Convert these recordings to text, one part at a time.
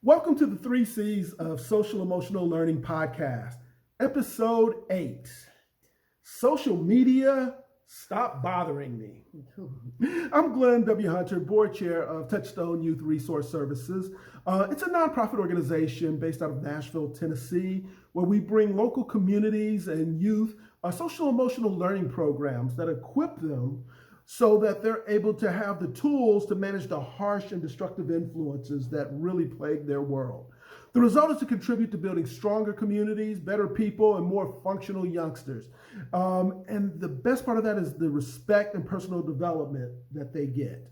Welcome to the 3 C's of Social Emotional Learning Podcast, Episode 8. Social media, stop bothering me. I'm Glenn W. Hunter, Board Chair of Touchstone Youth Resource Services. It's a nonprofit organization based out of Nashville, Tennessee, where we bring local communities and youth social emotional learning programs that equip them so that they're able to have the tools to manage the harsh and destructive influences that really plague their world. The result is to contribute to building stronger communities, better people, and more functional youngsters. And the best part of that is the respect and personal development that they get.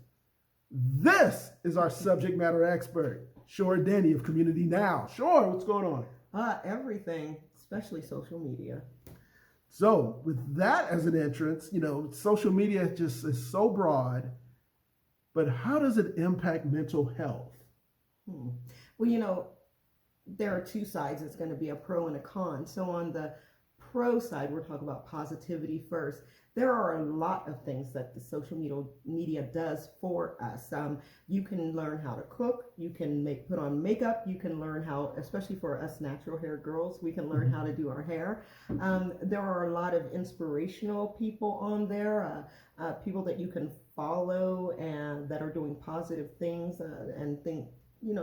This is our subject matter expert, Shor Denny of Community Now. Shor, what's going on? Everything, especially social media. So with that as an entrance, social media just is so broad, but how does it impact mental health? Well, there are two sides. It's going to be a pro and a con. So on the pro side, we're talking about positivity first. There are a lot of things that the social media does for us. You can learn how to cook. You can put on makeup. You can learn how, especially for us natural hair girls, we can learn how to do our hair. There are a lot of inspirational people on there, people that you can follow and that are doing positive things and think,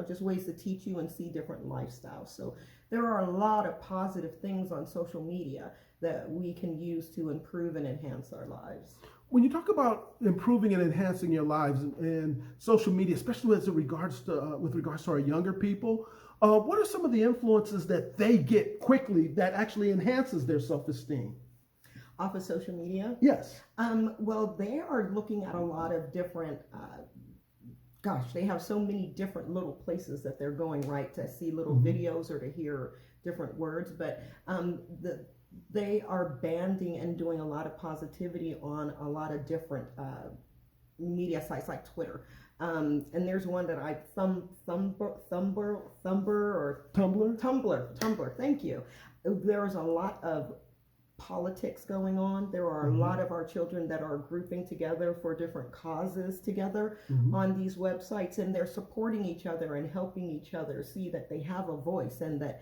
just ways to teach you and see different lifestyles. So there are a lot of positive things on social media that we can use to improve and enhance our lives. When you talk about improving and enhancing your lives and social media, especially with regards to our younger people, what are some of the influences that they get quickly that actually enhances their self-esteem? Off of social media? Yes. Well, they are looking at a lot of different they have so many different little places that they're going, right, to see little videos or to hear different words, but they are banding and doing a lot of positivity on a lot of different media sites like Twitter. And there's one that I Tumblr. Thank you. There's a lot of politics going on. There are a lot of our children that are grouping together for different causes together on these websites, and they're supporting each other and helping each other see that they have a voice and that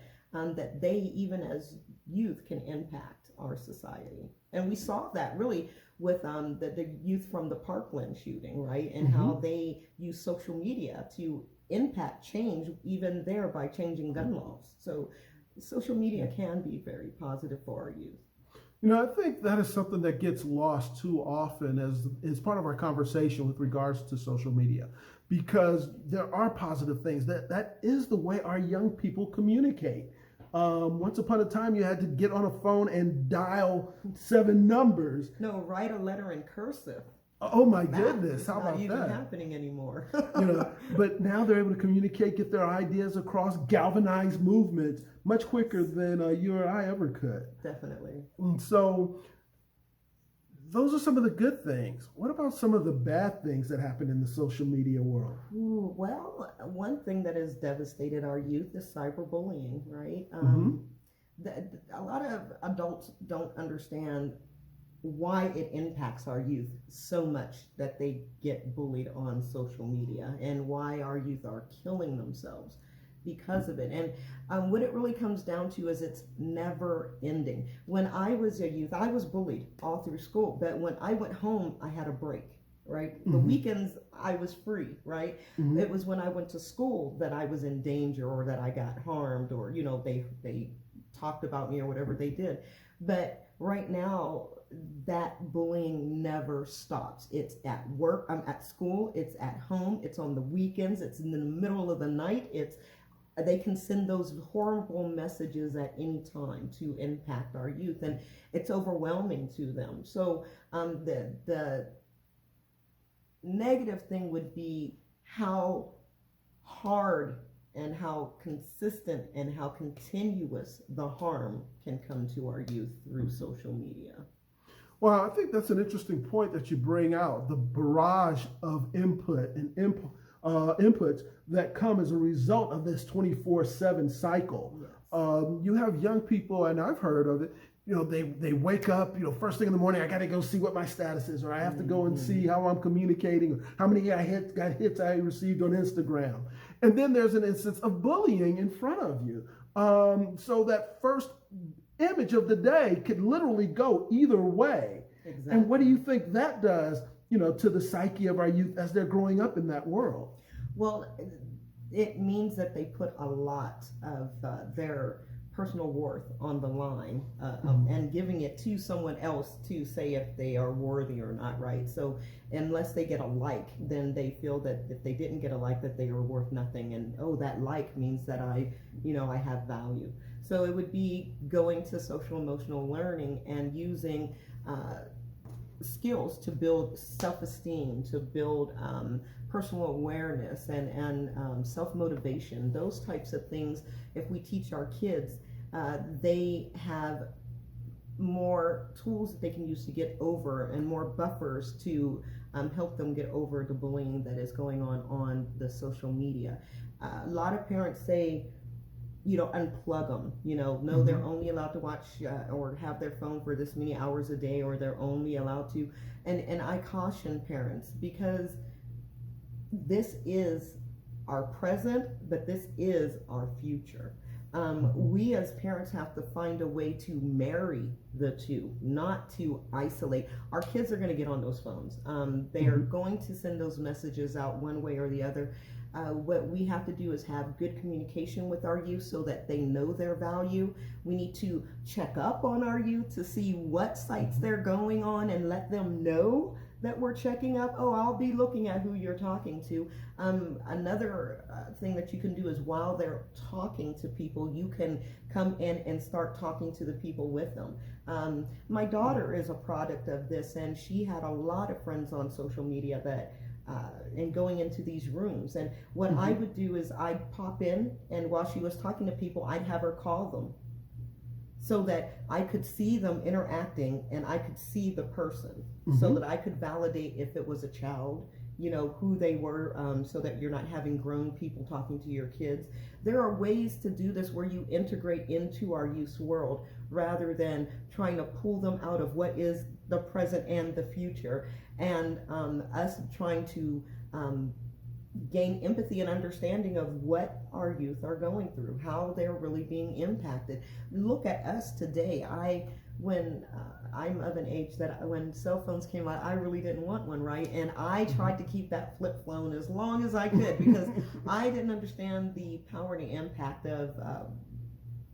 they, even as youth, can impact our society. And we saw that really with the youth from the Parkland shooting, right? And how they use social media to impact change even there by changing gun laws. So social media can be very positive for our youth. I think that is something that gets lost too often as part of our conversation with regards to social media, because there are positive things. That is the way our young people communicate. Once upon a time, you had to get on a phone and dial 7 numbers. No, write a letter in cursive. Oh my goodness, how about that? It's not even happening anymore. But now they're able to communicate, get their ideas across, galvanize movements much quicker than you or I ever could. Definitely. And so those are some of the good things. What about some of the bad things that happen in the social media world? Well, one thing that has devastated our youth is cyberbullying, right? A lot of adults don't understand why it impacts our youth so much that they get bullied on social media, and why our youth are killing themselves because of it. And what it really comes down to is it's never ending. When I was a youth, I was bullied all through school, but when I went home, I had a break, right? The weekends, I was free, right? It was when I went to school that I was in danger, or that I got harmed, or, they talked about me or whatever they did. But right now, that bullying never stops. It's at work, I'm at school, it's at home, it's on the weekends, it's in the middle of the night. They can send those horrible messages at any time to impact our youth, and it's overwhelming to them. So the negative thing would be how hard and how consistent and how continuous the harm can come to our youth through social media. Well, I think that's an interesting point that you bring out, the barrage of input and inputs that come as a result of this 24/7 cycle. Yes. You have young people, and I've heard of it, they wake up, first thing in the morning, I got to go see what my status is, or I have to go and see how I'm communicating, or how many hits I received on Instagram. And then there's an instance of bullying in front of you. So that first image of the day could literally go either way. Exactly. And what do you think that does, to the psyche of our youth as they're growing up in that world? Well, it means that they put a lot of their personal worth on the line and giving it to someone else to say if they are worthy or not, right? So unless they get a like, then they feel that if they didn't get a like, that they are worth nothing, and that like means that I have value. So it would be going to social emotional learning and using skills to build self-esteem, to build personal awareness and self-motivation, those types of things. If we teach our kids, they have more tools that they can use to get over, and more buffers to help them get over the bullying that is going on the social media. A lot of parents say, unplug them, no, they're only allowed to watch or have their phone for this many hours a day, or they're only allowed to, and I caution parents, because this is our present, but this is our future. We as parents have to find a way to marry the two, not to isolate. Our kids are going to get on those phones. They are going to send those messages out one way or the other. What we have to do is have good communication with our youth so that they know their value. We need to check up on our youth to see what sites they're going on and let them know that we're checking up. Oh, I'll be looking at who you're talking to. Another thing that you can do is, while they're talking to people, you can come in and start talking to the people with them. My daughter is a product of this, and she had a lot of friends on social media that and going into these rooms. And what I would do is I'd pop in, and while she was talking to people, I'd have her call them so that I could see them interacting and I could see the person, so that I could validate if it was a child, who they were, so that you're not having grown people talking to your kids. There are ways to do this where you integrate into our youth's world rather than trying to pull them out of what is the present and the future, and us trying to gain empathy and understanding of what our youth are going through, how they're really being impacted. Look at us today. I'm of an age that when cell phones came out, I really didn't want one, right? And I tried to keep that flip phone as long as I could, because I didn't understand the power and the impact of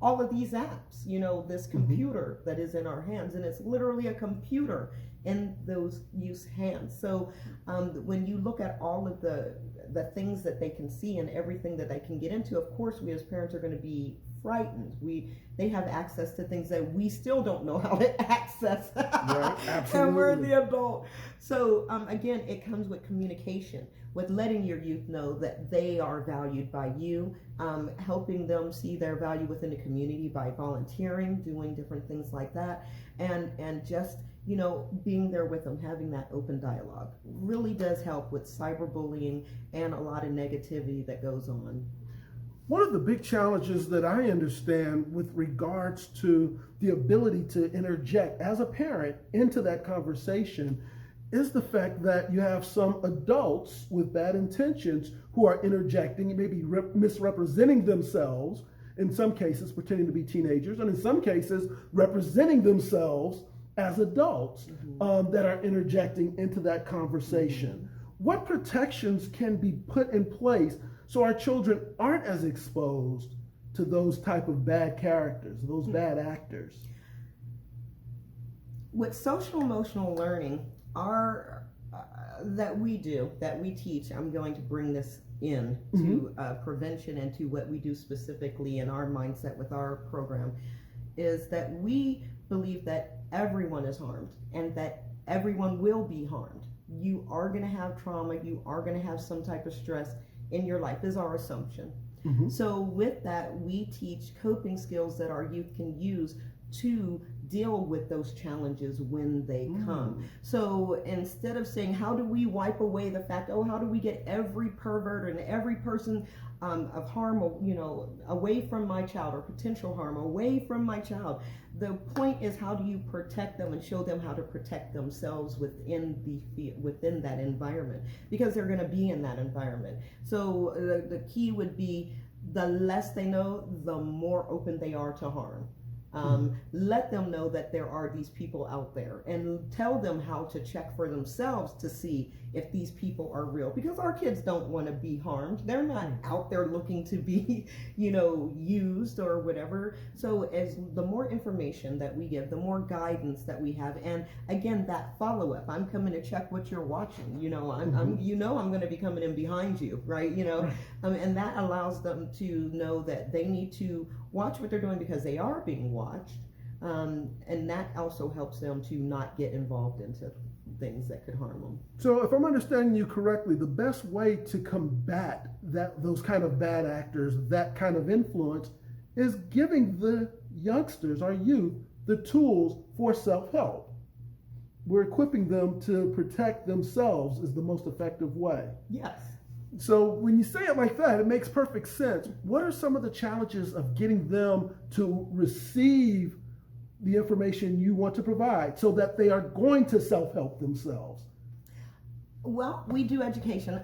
all of these apps, this computer that is in our hands, and it's literally a computer in those youth's hands. So when you look at all of the things that they can see and everything that they can get into, of course we as parents are going to be frightened. They have access to things that we still don't know how to access. Right, absolutely. And we're the adult. So again, it comes with communication, with letting your youth know that they are valued by you, helping them see their value within the community by volunteering, doing different things like that, and just being there with them, having that open dialogue really does help with cyberbullying and a lot of negativity that goes on. One of the big challenges that I understand with regards to the ability to interject as a parent into that conversation is the fact that you have some adults with bad intentions who are interjecting, maybe misrepresenting themselves, in some cases pretending to be teenagers, and in some cases representing themselves as adults that are interjecting into that conversation. What protections can be put in place so our children aren't as exposed to those type of bad characters, those bad actors? With social emotional learning, that we teach, I'm going to bring this in to prevention and to what we do specifically in our mindset with our program, is that we believe that everyone is harmed and that everyone will be harmed. You are going to have trauma, you are going to have some type of stress in your life, is our assumption. So with that, we teach coping skills that our youth can use to deal with those challenges when they come. So instead of saying, how do we wipe away the fact, how do we get every pervert and every person of harm, away from my child, or potential harm away from my child? The point is, how do you protect them and show them how to protect themselves within that environment, because they're going to be in that environment. So the key would be, the less they know, the more open they are to harm. Let them know that there are these people out there, and tell them how to check for themselves to see if these people are real, because our kids don't want to be harmed. They're not out there looking to be, used or whatever. So as the more information that we give, the more guidance that we have, and again, that follow-up. I'm coming to check what you're watching. I'm going to be coming in behind you, right? And that allows them to know that they need to watch what they're doing, because they are being watched. And that also helps them to not get involved into things that could harm them. So if I'm understanding you correctly, the best way to combat those kind of bad actors, that kind of influence, is giving the youngsters, our youth, the tools for self-help. We're equipping them to protect themselves is the most effective way. Yes. So when you say it like that, it makes perfect sense. What are some of the challenges of getting them to receive the information you want to provide so that they are going to self-help themselves? Well, we do education.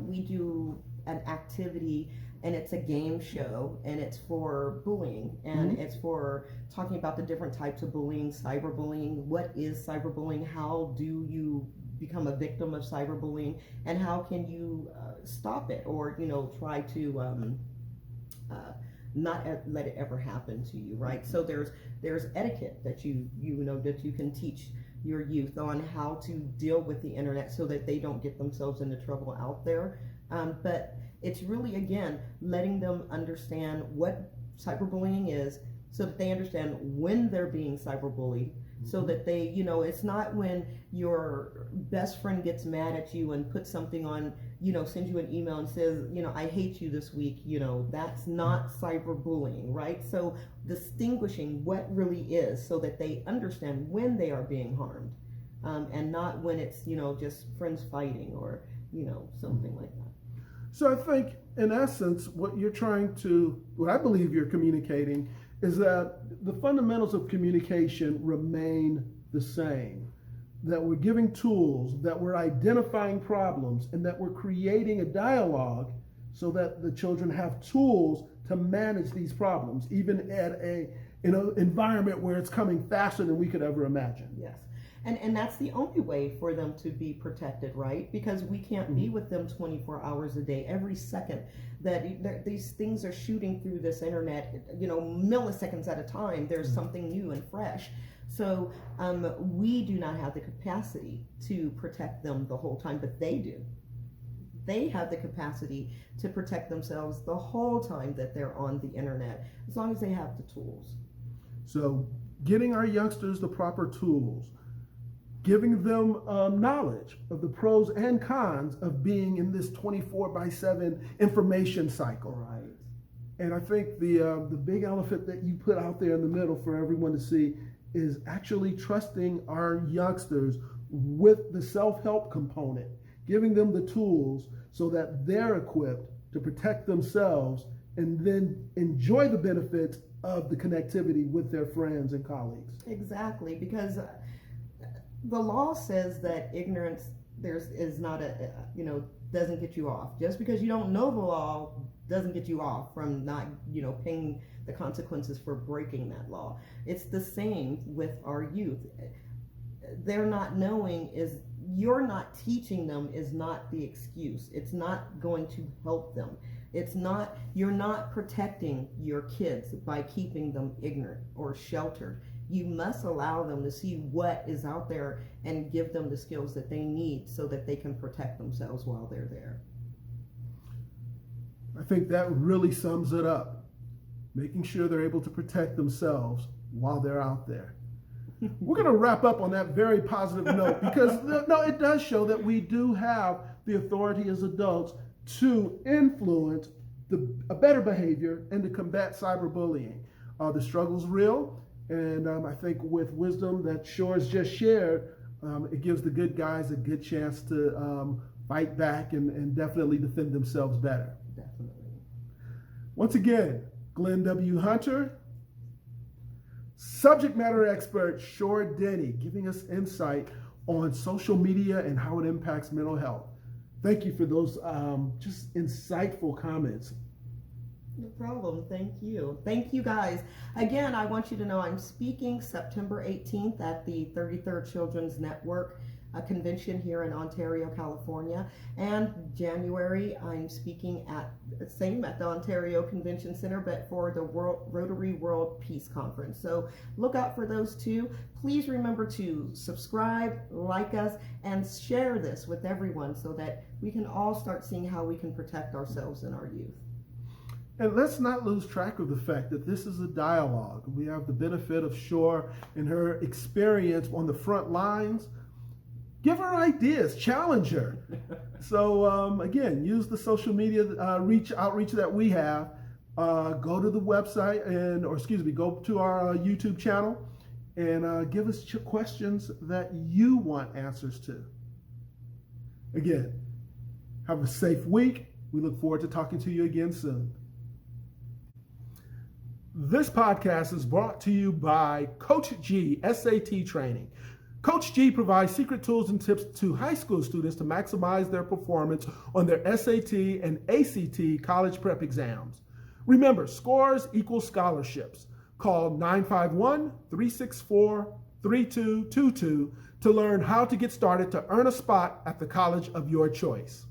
We do an activity, and it's a game show, and it's for bullying, and it's for talking about the different types of bullying, cyberbullying. What is cyberbullying? How do you become a victim of cyberbullying, and how can you stop it, or try to not let it ever happen to you, right? So there's etiquette that that you can teach your youth on how to deal with the internet so that they don't get themselves into trouble out there. But it's really, again, letting them understand what cyberbullying is, so that they understand when they're being cyberbullied, so that they, it's not when your best friend gets mad at you and puts something on, sends you an email and says, I hate you this week, that's not cyberbullying, right? So distinguishing what really is, so that they understand when they are being harmed, and not when it's, just friends fighting, or, something like that. So I think, in essence, what I believe you're communicating is that the fundamentals of communication remain the same. That we're giving tools, that we're identifying problems, and that we're creating a dialogue so that the children have tools to manage these problems, even at an environment where it's coming faster than we could ever imagine. Yes. And that's the only way for them to be protected, right? Because we can't be with them 24 hours a day. Every second that these things are shooting through this internet, milliseconds at a time, there's something new and fresh. So we do not have the capacity to protect them the whole time, but they do. They have the capacity to protect themselves the whole time that they're on the internet, as long as they have the tools. So getting our youngsters the proper tools, giving them knowledge of the pros and cons of being in this 24/7 information cycle. Right. And I think the big elephant that you put out there in the middle for everyone to see is actually trusting our youngsters with the self-help component, giving them the tools so that they're equipped to protect themselves and then enjoy the benefits of the connectivity with their friends and colleagues. Exactly, because the law says that ignorance is not doesn't get you off. Just because you don't know the law doesn't get you off from not, paying the consequences for breaking that law. It's the same with our youth. They're not knowing you're not teaching them is not the excuse. It's not going to help them. You're not protecting your kids by keeping them ignorant or sheltered. You must allow them to see what is out there and give them the skills that they need so that they can protect themselves while they're there. I think that really sums it up. Making sure they're able to protect themselves while they're out there. We're going to wrap up on that very positive note, because it does show that we do have the authority as adults to influence a better behavior and to combat cyberbullying. Are the struggles real? And I think with wisdom that Shor's just shared, it gives the good guys a good chance to fight back and definitely defend themselves better. Definitely. Once again, Glenn W. Hunter, subject matter expert Shor Denny, giving us insight on social media and how it impacts mental health. Thank you for those just insightful comments. No problem. Thank you. Thank you, guys. Again, I want you to know I'm speaking September 18th at the 33rd Children's Network convention here in Ontario, California. And January, I'm speaking at the Ontario Convention Center, but for the Rotary World Peace Conference. So look out for those two. Please remember to subscribe, like us, and share this with everyone so that we can all start seeing how we can protect ourselves and our youth. And let's not lose track of the fact that this is a dialogue. We have the benefit of Shor and her experience on the front lines. Give her ideas, challenge her. So again, use the social media outreach that we have. Go to the website go to our YouTube channel and give us questions that you want answers to. Again, have a safe week. We look forward to talking to you again soon. This podcast is brought to you by Coach G SAT Training. Coach G provides secret tools and tips to high school students to maximize their performance on their SAT and ACT college prep exams. Remember, scores equal scholarships. Call 951-364-3222 to learn how to get started to earn a spot at the college of your choice.